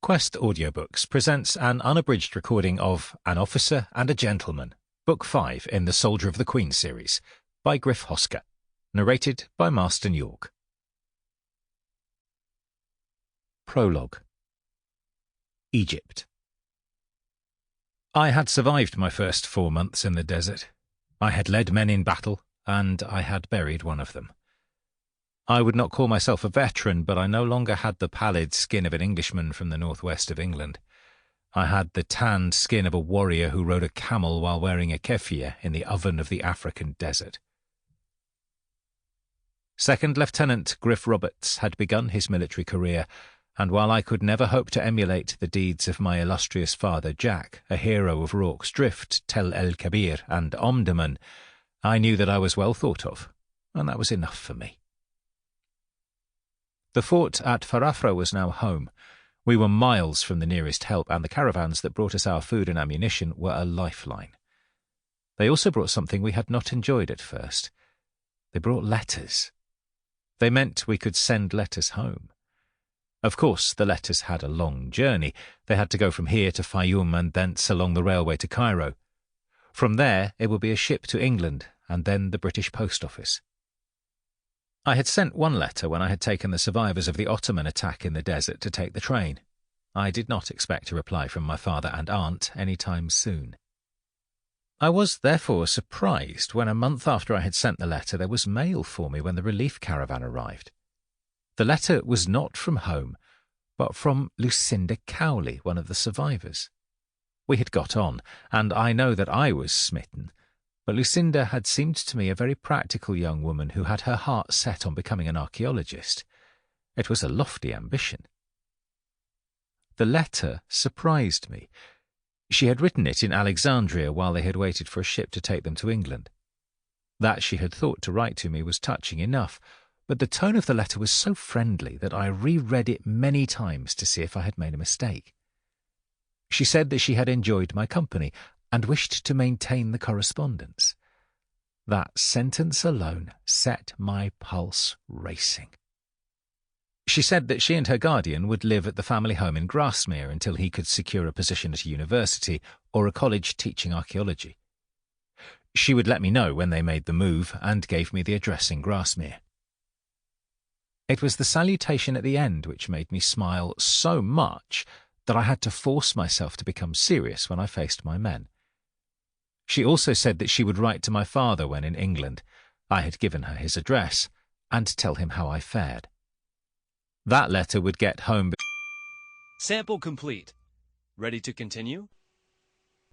Quest Audiobooks presents an unabridged recording of An Officer and a Gentleman, Book 5 in the Soldier of the Queen series, by Griff Hosker, narrated by Marston York. Prologue. Egypt. I had survived my first 4 months in the desert. I had led men in battle, and I had buried one of them. I would not call myself a veteran, but I no longer had the pallid skin of an Englishman from the northwest of England. I had the tanned skin of a warrior who rode a camel while wearing a keffiyeh in the oven of the African desert. Second Lieutenant Griff Roberts had begun his military career, and while I could never hope to emulate the deeds of my illustrious father Jack, a hero of Rorke's Drift, Tel el-Kebir, and Omdurman, I knew that I was well thought of, and that was enough for me. The fort at Farafra was now home. We were miles from the nearest help, and the caravans that brought us our food and ammunition were a lifeline. They also brought something we had not enjoyed at first. They brought letters. They meant we could send letters home. Of course, the letters had a long journey. They had to go from here to Fayoum and thence along the railway to Cairo. From there, it would be a ship to England, and then the British Post Office. I had sent one letter when I had taken the survivors of the Ottoman attack in the desert to take the train. I did not expect a reply from my father and aunt any time soon. I was therefore surprised when a month after I had sent the letter there was mail for me when the relief caravan arrived. The letter was not from home, but from Lucinda Cowley, one of the survivors. We had got on, and I know that I was smitten, but Lucinda had seemed to me a very practical young woman who had her heart set on becoming an archaeologist. It was a lofty ambition. The letter surprised me. She had written it in Alexandria while they had waited for a ship to take them to England. That she had thought to write to me was touching enough, but the tone of the letter was so friendly that I reread it many times to see if I had made a mistake. She said that she had enjoyed my company and wished to maintain the correspondence. That sentence alone set my pulse racing. She said that she and her guardian would live at the family home in Grasmere until he could secure a position at a university or a college teaching archaeology. She would let me know when they made the move and gave me the address in Grasmere. It was the salutation at the end which made me smile so much that I had to force myself to become serious when I faced my men. She also said that she would write to my father when in England. I had given her his address, and tell him how I fared. That letter would get home. Sample complete. Ready to continue?